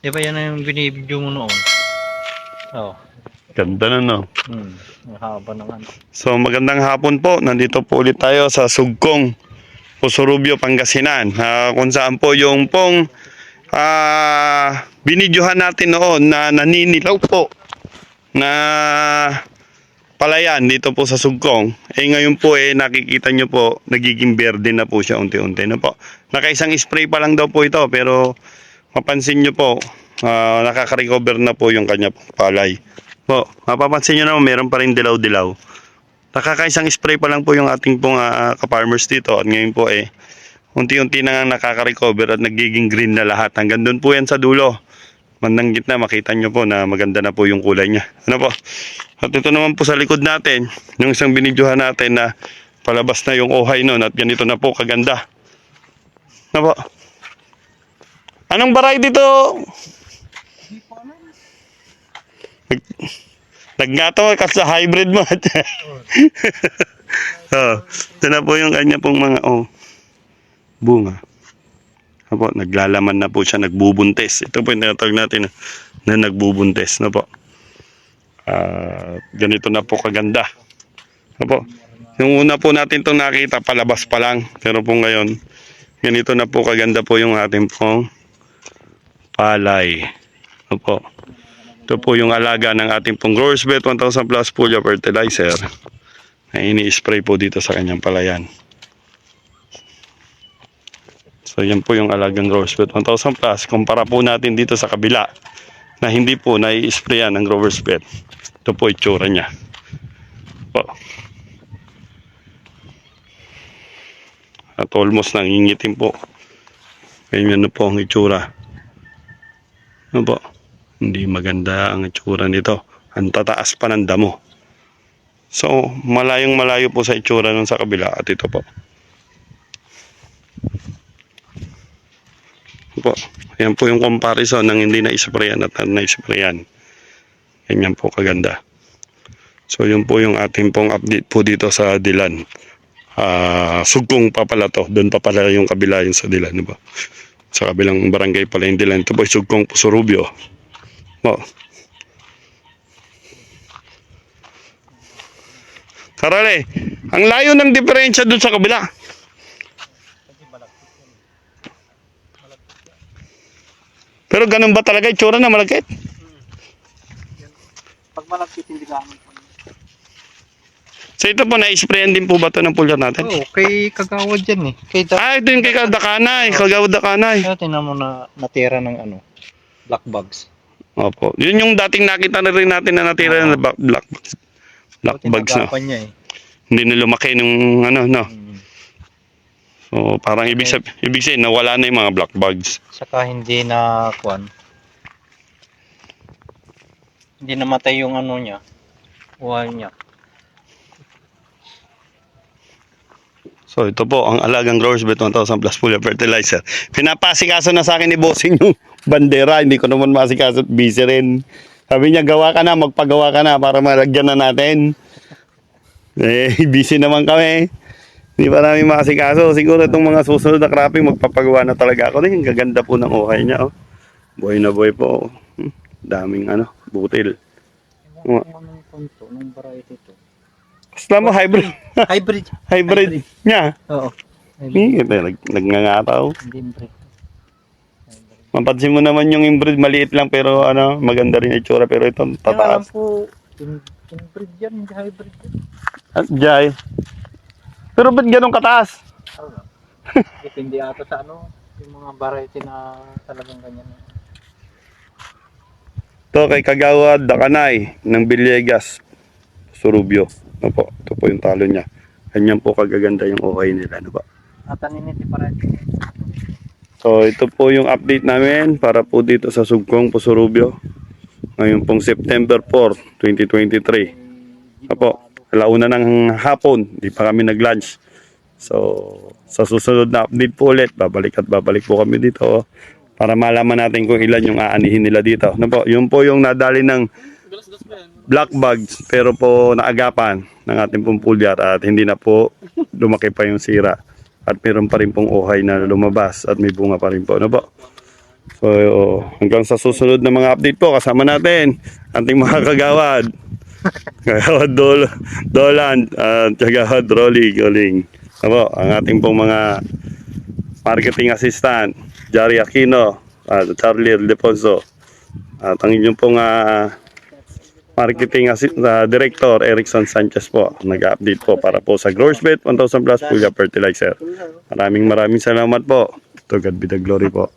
Di ba yan yung binibidyo mo noon? Oo. Ganda na, no? Ang haba naman. So magandang hapon po. Nandito po ulit tayo sa Sugkong, Pusurubio, Pangasinan. Kung saan po yung pong binidyohan natin noon na naninilaw po na palayan dito po sa Sugkong. Ngayon po nakikita nyo po nagiging berde na po siya unti-unti na po. Nakaisang spray pa lang daw po ito pero mapansin nyo po nakaka-recover na po yung kanya palay. Po, mapapansin nyo naman meron pa rin dilaw-dilaw. Nakakaisang spray pa lang po yung ating pong ka-farmers dito at ngayon po unti-unti na nakaka-recover at nagiging green na lahat. Hanggang doon po yan sa dulo. Bandang gitna makita nyo po na maganda na po yung kulay niya. Ano po? At ito naman po sa likod natin, yung isang binidyohan natin na palabas na yung ohay nun at ganito na po kaganda. Ano po? Anong baray dito? Naggato ka sa hybrid mo. Ito na po yung kanya pong mga bunga. Apo, naglalaman na po siya, nagbubuntes. Ito po yung tinatawag natin na nagbubuntes na po. Ganito na po kaganda. Apo, yung una po natin itong nakita, palabas pa lang. Pero po ngayon, ganito na po kaganda po yung ating pong palay. Apo. Ito po yung alaga ng ating pong Growers Bet 1000 Plus Foliar Fertilizer na ini-spray po dito sa kanyang palayan. So yan po yung alagang Growers Bet 1000 Plus. Kumpara po natin dito sa kabila na hindi po nai-sprayan ng Growers Bet. Ito po itsura niya. Po. At almost nangingitim po. Ganyan na po ang itsura. Ano po? Hindi maganda ang itsura nito. Ang tataas pa ng damo. So, malayong malayo po sa itsura nun sa kabila. At ito po. Ayan po yung comparison ng hindi na-sprayan at na-sprayan. Ganyan po kaganda. So, yun po yung ating pong update po dito sa Dilan. Sugkong pa pala to. Doon pa pala yung kabila yung sa Dilan. Diba? Sa kabilang barangay pala yung Dilan. Ito po yung Sugkong Pusurubio. Karale, ang layo ng diferensya dun sa kabila. Pero ganun ba talaga itsura na malagkit? Pag malagkit, hindi gamit. So ito po, na-sprayan din po ba ito ng pulgar natin? Oo, kay Kagawad yan eh. Ito yung kay Dakanay, Kagawad Dakanay. Kaya tinan mo na natira ng black bugs. Opo, yun yung dating nakita na rin natin na natira ng black bugs na. Niya eh. Hindi na lumaki nung no. So parang ibig sabihin nawala na yung mga black bugs. Saka hindi na hindi namatay yung niya. Uhay niya. So ito po ang alagang Growers Bet 1000 Plus Foliar Fertilizer. Pinapasikaso na sa akin ni Bossing yung bandera, hindi ko naman masikaso, busy rin. Sabi niya gawa ka na, magpagawa ka na para malagyan na natin. Busy naman kami. Hindi pa namin masikaso. Siguro itong mga susunod na cropping magpapagawa na talaga ako rin. Gaganda po ng uhay niya. Buhay na buhay po. Daming butil. Anong punto, anong variety ito? Basta mo hybrid. Hybrid niya. Oo. Nagngangataw. Hindi inbreed. Mapansin mo naman yung inbreed maliit lang pero maganda rin itsura pero ito tataas. Alam po, inbreed yan, hindi hybrid yan. Jai. Pero ba't ganun kataas? Depende ata sa yung mga variety na talagang ganyan. Ito kay Kagawad Dakanay ng Villegas, Surubio. Opo, ito po yung talo niya. Ganyan po kagaganda yung uhay nila. Ano ba? Nataniniti pa rin. So ito po yung update namin para po dito sa Sugkong, Pusurubio. Ngayon pong September 4, 2023. Opo, alauna ng hapon, di pa kami nag-lunch. So sa susunod na update po ulit, babalik po kami dito para malaman natin kung ilan yung aanihin nila dito. Ano po? Yun po yung nadali ng black bugs pero po naagapan ng ating pong foliar at hindi na po lumaki pa yung sira at meron pa rin pong uhay na lumabas at may bunga pa rin po. Ano po? So Hanggang sa susunod na mga update po, kasama natin ating mga kagawad. Kagawad Dolan at kagawad Rolly Goling. Ako, ang ating pong mga marketing assistant, Jari Aquino at Charlie Leponso. At ang inyong pong marketing director, Erickson Sanchez po. Nag-update po para po sa GrowersBet 1000 Plus Pulga Fertilizer. Maraming salamat po. To God be the glory po.